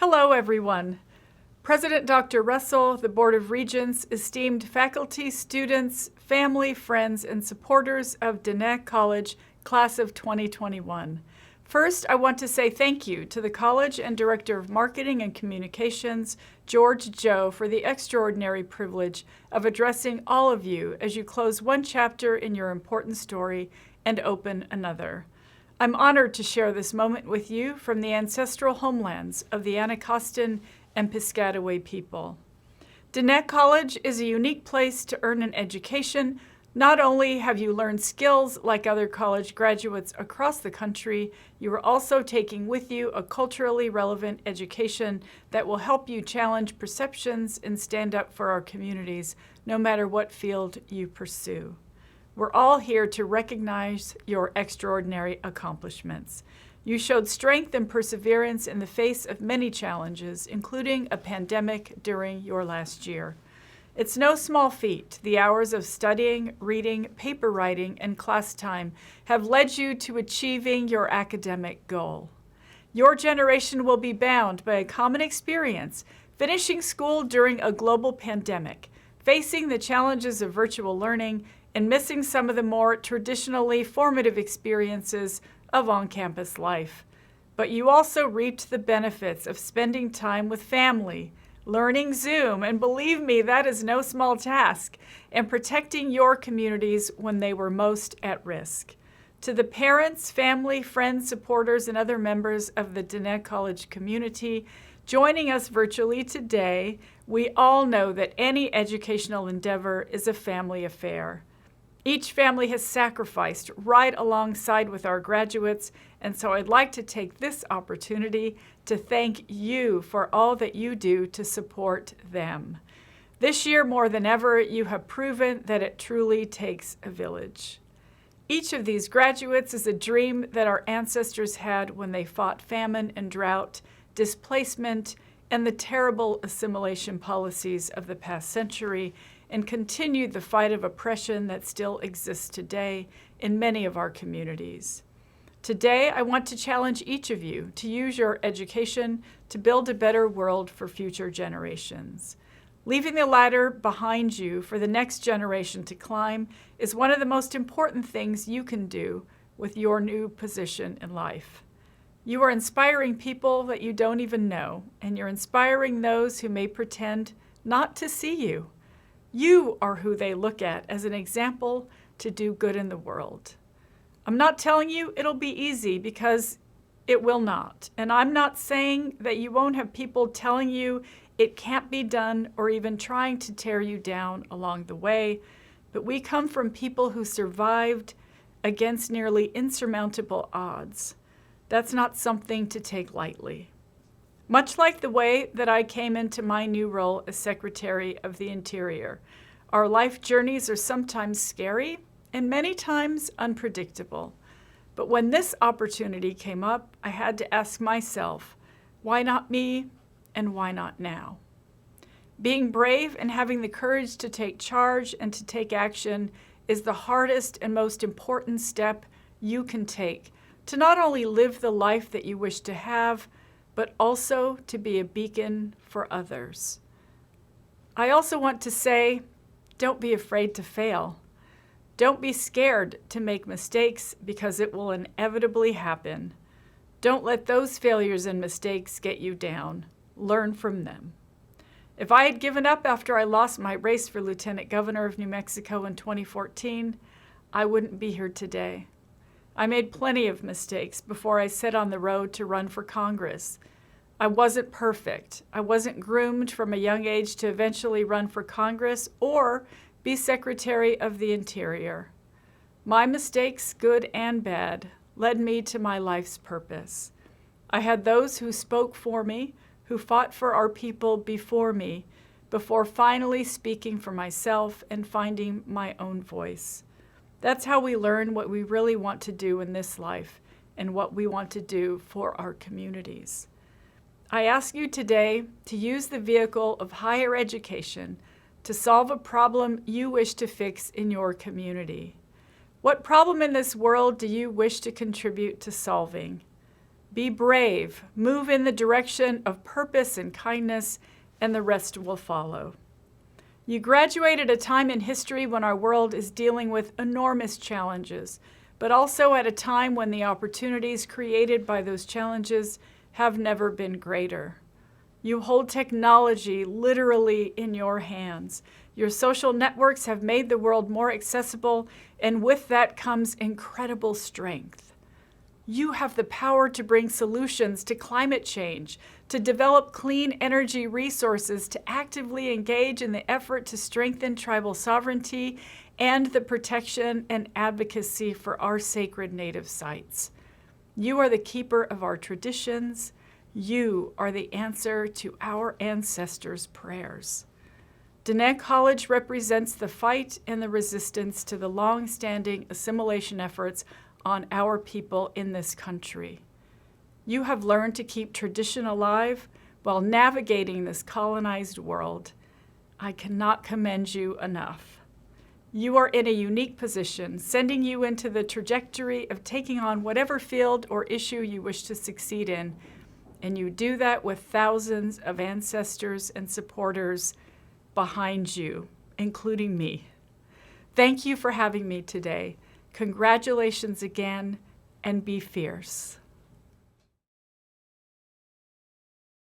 Hello, everyone. President Dr. Russell, the Board of Regents, esteemed faculty, students, family, friends, and supporters of Diné College, Class of 2021. First, I want to say thank you to the College and Director of Marketing and Communications, George Joe, for the extraordinary privilege of addressing all of you as you close one chapter in your important story and open another. I'm honored to share this moment with you from the ancestral homelands of the Anacostan and Piscataway people. Diné College is a unique place to earn an education. Not only have you learned skills like other college graduates across the country, you are also taking with you a culturally relevant education that will help you challenge perceptions and stand up for our communities, no matter what field you pursue. We're all here to recognize your extraordinary accomplishments. You showed strength and perseverance in the face of many challenges, including a pandemic during your last year. It's no small feat. The hours of studying, reading, paper writing, and class time have led you to achieving your academic goal. Your generation will be bound by a common experience, finishing school during a global pandemic, facing the challenges of virtual learning, and missing some of the more traditionally formative experiences of on-campus life. But you also reaped the benefits of spending time with family, learning Zoom, and believe me, that is no small task, and protecting your communities when they were most at risk. To the parents, family, friends, supporters, and other members of the Diné College community joining us virtually today, we all know that any educational endeavor is a family affair. Each family has sacrificed right alongside with our graduates, and so I'd like to take this opportunity to thank you for all that you do to support them. This year, more than ever, you have proven that it truly takes a village. Each of these graduates is a dream that our ancestors had when they fought famine and drought, displacement, and the terrible assimilation policies of the past century, and continued the fight of oppression that still exists today in many of our communities. Today, I want to challenge each of you to use your education to build a better world for future generations. Leaving the ladder behind you for the next generation to climb is one of the most important things you can do with your new position in life. You are inspiring people that you don't even know, and you're inspiring those who may pretend not to see you. You are who they look at as an example to do good in the world. I'm not telling you it'll be easy, because it will not. And I'm not saying that you won't have people telling you it can't be done or even trying to tear you down along the way. But we come from people who survived against nearly insurmountable odds. That's not something to take lightly. Much like the way that I came into my new role as Secretary of the Interior, our life journeys are sometimes scary and many times unpredictable. But when this opportunity came up, I had to ask myself, why not me and why not now? Being brave and having the courage to take charge and to take action is the hardest and most important step you can take to not only live the life that you wish to have, but also to be a beacon for others. I also want to say, don't be afraid to fail. Don't be scared to make mistakes, because it will inevitably happen. Don't let those failures and mistakes get you down. Learn from them. If I had given up after I lost my race for Lieutenant Governor of New Mexico in 2014, I wouldn't be here today. I made plenty of mistakes before I set on the road to run for Congress. I wasn't perfect. I wasn't groomed from a young age to eventually run for Congress or be Secretary of the Interior. My mistakes, good and bad, led me to my life's purpose. I had those who spoke for me, who fought for our people before me, before finally speaking for myself and finding my own voice. That's how we learn what we really want to do in this life and what we want to do for our communities. I ask you today to use the vehicle of higher education to solve a problem you wish to fix in your community. What problem in this world do you wish to contribute to solving? Be brave, move in the direction of purpose and kindness, and the rest will follow. You graduate at a time in history when our world is dealing with enormous challenges, but also at a time when the opportunities created by those challenges have never been greater. You hold technology literally in your hands. Your social networks have made the world more accessible, and with that comes incredible strength. You have the power to bring solutions to climate change, to develop clean energy resources, to actively engage in the effort to strengthen tribal sovereignty and the protection and advocacy for our sacred native sites. You are the keeper of our traditions. You are the answer to our ancestors' prayers. Diné College represents the fight and the resistance to the long-standing assimilation efforts on our people in this country. You have learned to keep tradition alive while navigating this colonized world. I cannot commend you enough. You are in a unique position, sending you into the trajectory of taking on whatever field or issue you wish to succeed in, and you do that with thousands of ancestors and supporters behind you, including me. Thank you for having me today. Congratulations again, and be fierce.